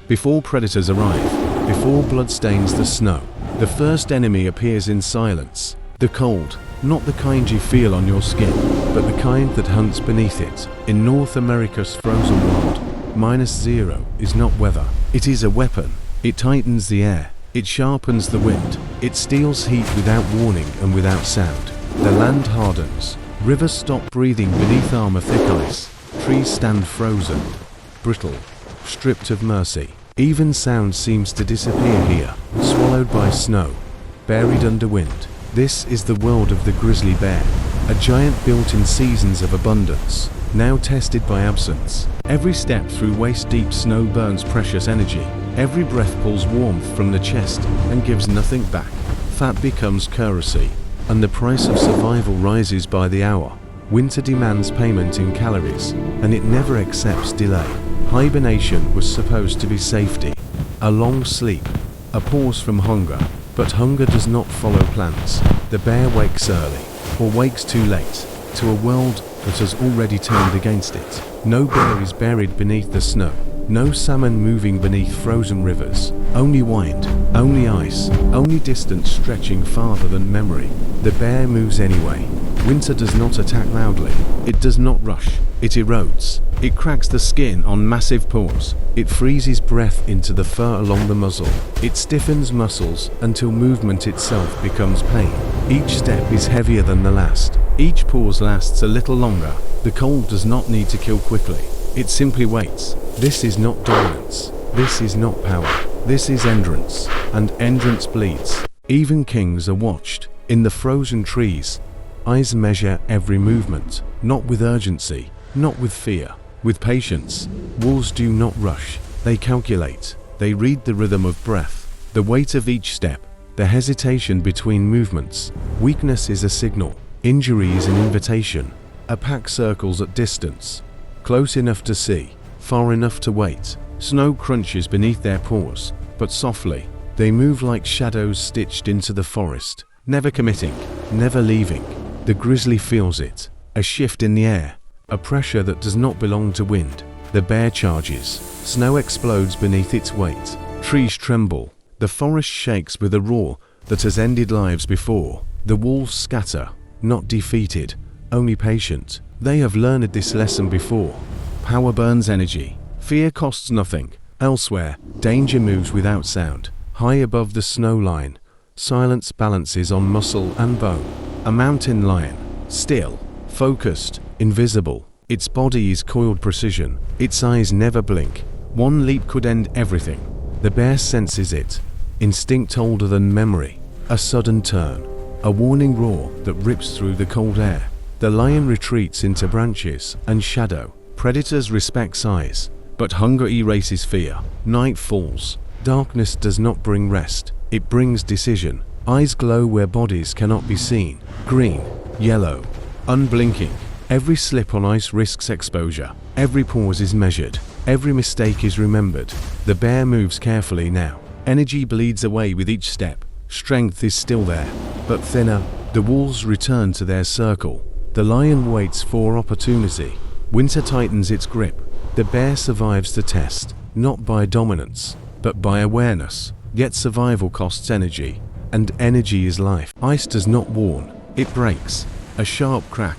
before predators arrive, before blood stains the snow. The first enemy appears in silence. The cold, not the kind you feel on your skin, but the kind that hunts beneath it. In North America's frozen world, -0 is not weather. It is a weapon. It tightens the air. It sharpens the wind. It steals heat without warning and without sound. The land hardens. Rivers stop breathing beneath armor-thick ice. Trees stand frozen, brittle, stripped of mercy. Even sound seems to disappear here, swallowed by snow, buried under wind. This is the world of the grizzly bear, a giant built in seasons of abundance, now tested by absence. Every step through waist-deep snow burns precious energy. Every breath pulls warmth from the chest and gives nothing back. Fat becomes currency, and the price of survival rises by the hour. Winter demands payment in calories, and it never accepts delay. Hibernation was supposed to be safety, a long sleep, a pause from hunger. But hunger does not follow plans. The bear wakes early, or wakes too late, to a world that has already turned against it. No bear is buried beneath the snow. No salmon moving beneath frozen rivers. Only wind, only ice, only distance stretching farther than memory. The bear moves anyway. Winter does not attack loudly. It does not rush. It erodes. It cracks the skin on massive paws. It freezes breath into the fur along the muzzle. It stiffens muscles until movement itself becomes pain. Each step is heavier than the last. Each pause lasts a little longer. The cold does not need to kill quickly. It simply waits. This is not dominance. This is not power. This is endurance. And endurance bleeds. Even kings are watched. In the frozen trees, eyes measure every movement. Not with urgency. Not with fear. With patience. Wolves do not rush. They calculate. They read the rhythm of breath. The weight of each step. The hesitation between movements. Weakness is a signal. Injury is an invitation. A pack circles at distance. Close enough to see, far enough to wait. Snow crunches beneath their paws, but softly. They move like shadows stitched into the forest, never committing, never leaving. The grizzly feels it, a shift in the air, a pressure that does not belong to wind. The bear charges. Snow explodes beneath its weight. Trees tremble. The forest shakes with a roar that has ended lives before. The wolves scatter, not defeated, only patient. They have learned this lesson before. Power burns energy. Fear costs nothing. Elsewhere, danger moves without sound. High above the snow line, silence balances on muscle and bone. A mountain lion, still, focused, invisible. Its body is coiled precision. Its eyes never blink. One leap could end everything. The bear senses it. Instinct older than memory. A sudden turn. A warning roar that rips through the cold air. The lion retreats into branches and shadow. Predators respect size, but hunger erases fear. Night falls. Darkness does not bring rest. It brings decision. Eyes glow where bodies cannot be seen. Green, yellow, unblinking. Every slip on ice risks exposure. Every pause is measured. Every mistake is remembered. The bear moves carefully now. Energy bleeds away with each step. Strength is still there, but thinner. The wolves return to their circle. The lion waits for opportunity. Winter tightens its grip. The bear survives the test, not by dominance, but by awareness. Yet survival costs energy, and energy is life. Ice does not warn, it breaks. A sharp crack.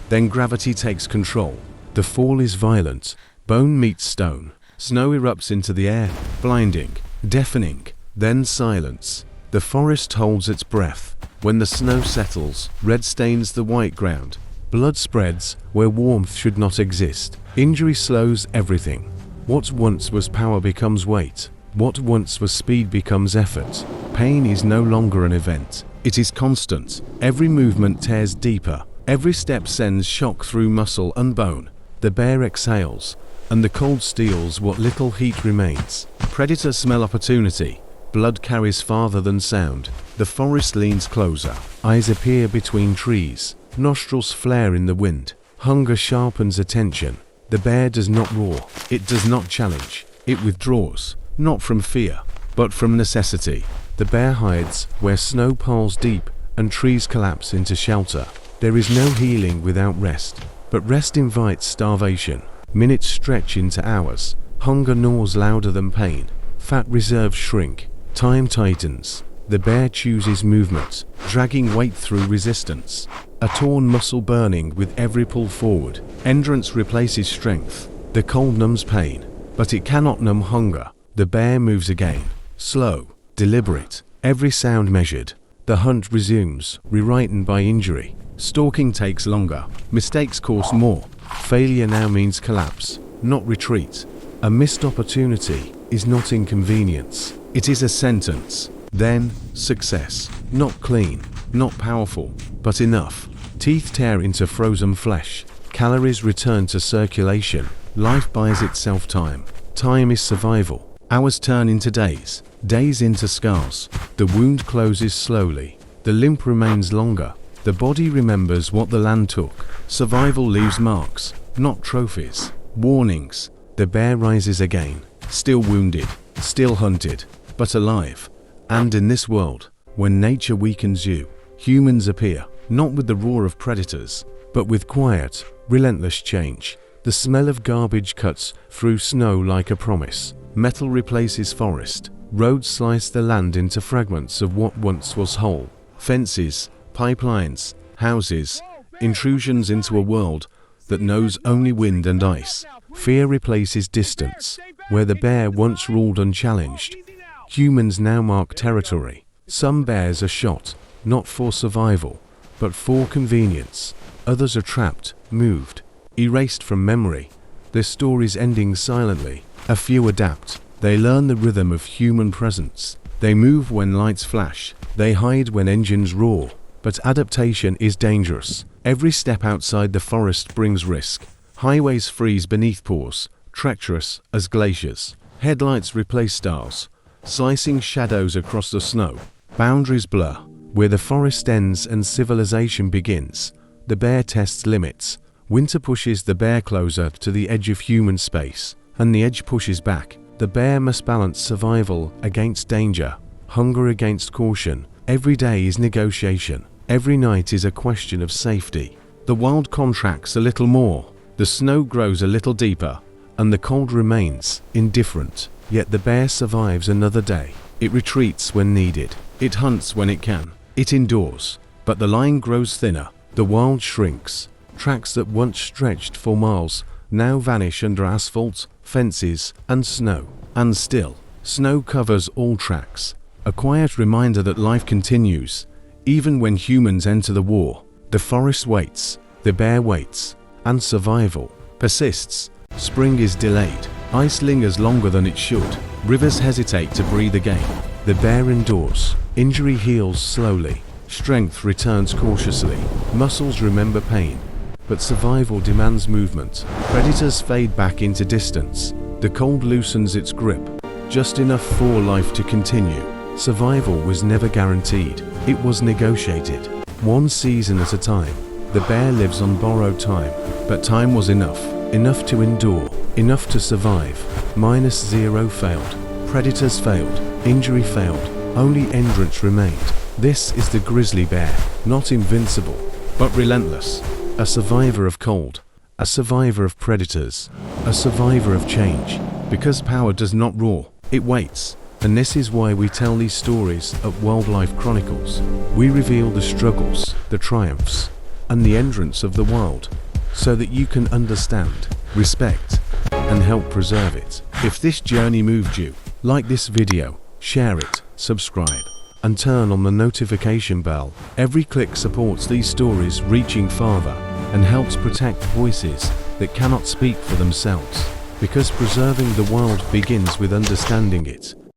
Then gravity takes control. The fall is violent. Bone meets stone. Snow erupts into the air, blinding, deafening, then silence. The forest holds its breath. When the snow settles, red stains the white ground. Blood spreads where warmth should not exist. Injury slows everything. What once was power becomes weight. What once was speed becomes effort. Pain is no longer an event. It is constant. Every movement tears deeper. Every step sends shock through muscle and bone. The bear exhales, and the cold steals what little heat remains. Predators smell opportunity. Blood carries farther than sound. The forest leans closer. Eyes appear between trees. Nostrils flare in the wind. Hunger sharpens attention. The bear does not roar. It does not challenge. It withdraws, not from fear, but from necessity. The bear hides where snow piles deep and trees collapse into shelter. There is no healing without rest, but rest invites starvation. Minutes stretch into hours. Hunger gnaws louder than pain. Fat reserves shrink. Time tightens. The bear chooses movement, dragging weight through resistance. A torn muscle burning with every pull forward. Endurance replaces strength. The cold numbs pain, but it cannot numb hunger. The bear moves again. Slow, deliberate, every sound measured. The hunt resumes, rewritten by injury. Stalking takes longer. Mistakes cost more. Failure now means collapse, not retreat. A missed opportunity is not inconvenience. It is a sentence. Then, success. Not clean, not powerful, but enough. Teeth tear into frozen flesh. Calories return to circulation. Life buys itself time. Time is survival. Hours turn into days. Days into scars. The wound closes slowly. The limp remains longer. The body remembers what the land took. Survival leaves marks, not trophies. Warnings. The bear rises again. Still wounded, still hunted, but alive. And in this world, when nature weakens you, humans appear, not with the roar of predators, but with quiet, relentless change. The smell of garbage cuts through snow like a promise. Metal replaces forest. Roads slice the land into fragments of what once was whole. Fences, pipelines, houses, intrusions into a world that knows only wind and ice. Fear replaces distance. Where the bear once ruled unchallenged, humans now mark territory. Some bears are shot, not for survival, but for convenience. Others are trapped, moved, erased from memory. Their stories ending silently. A few adapt. They learn the rhythm of human presence. They move when lights flash. They hide when engines roar. But adaptation is dangerous. Every step outside the forest brings risk. Highways freeze beneath paws, treacherous as glaciers. Headlights replace stars, slicing shadows across the snow. Boundaries blur. Where the forest ends and civilization begins, the bear tests limits. Winter pushes the bear closer to the edge of human space, and the edge pushes back. The bear must balance survival against danger, hunger against caution. Every day is negotiation. Every night is a question of safety. The wild contracts a little more. The snow grows a little deeper, and the cold remains indifferent. Yet the bear survives another day. It retreats when needed. It hunts when it can. It endures. But the line grows thinner. The wild shrinks. Tracks that once stretched for miles now vanish under asphalt, fences, and snow. And still, snow covers all tracks. A quiet reminder that life continues. Even when humans enter the war, the forest waits, the bear waits, and survival persists. Spring is delayed. Ice lingers longer than it should. Rivers hesitate to breathe again. The bear endures. Injury heals slowly. Strength returns cautiously. Muscles remember pain. But survival demands movement. Predators fade back into distance. The cold loosens its grip, just enough for life to continue. Survival was never guaranteed. It was negotiated. One season at a time. The bear lives on borrowed time. But time was enough. Enough to endure. Enough to survive. -0 failed. Predators failed. Injury failed. Only endurance remained. This is the grizzly bear. Not invincible, but relentless. A survivor of cold. A survivor of predators. A survivor of change. Because power does not roar. It waits. And this is why we tell these stories at Wildlife Chronicles. We reveal the struggles, the triumphs, and the endurance of the wild, so that you can understand, respect, and help preserve it. If this journey moved you, like this video, share it, subscribe, and turn on the notification bell. Every click supports these stories reaching farther and helps protect voices that cannot speak for themselves. Because preserving the wild begins with understanding it.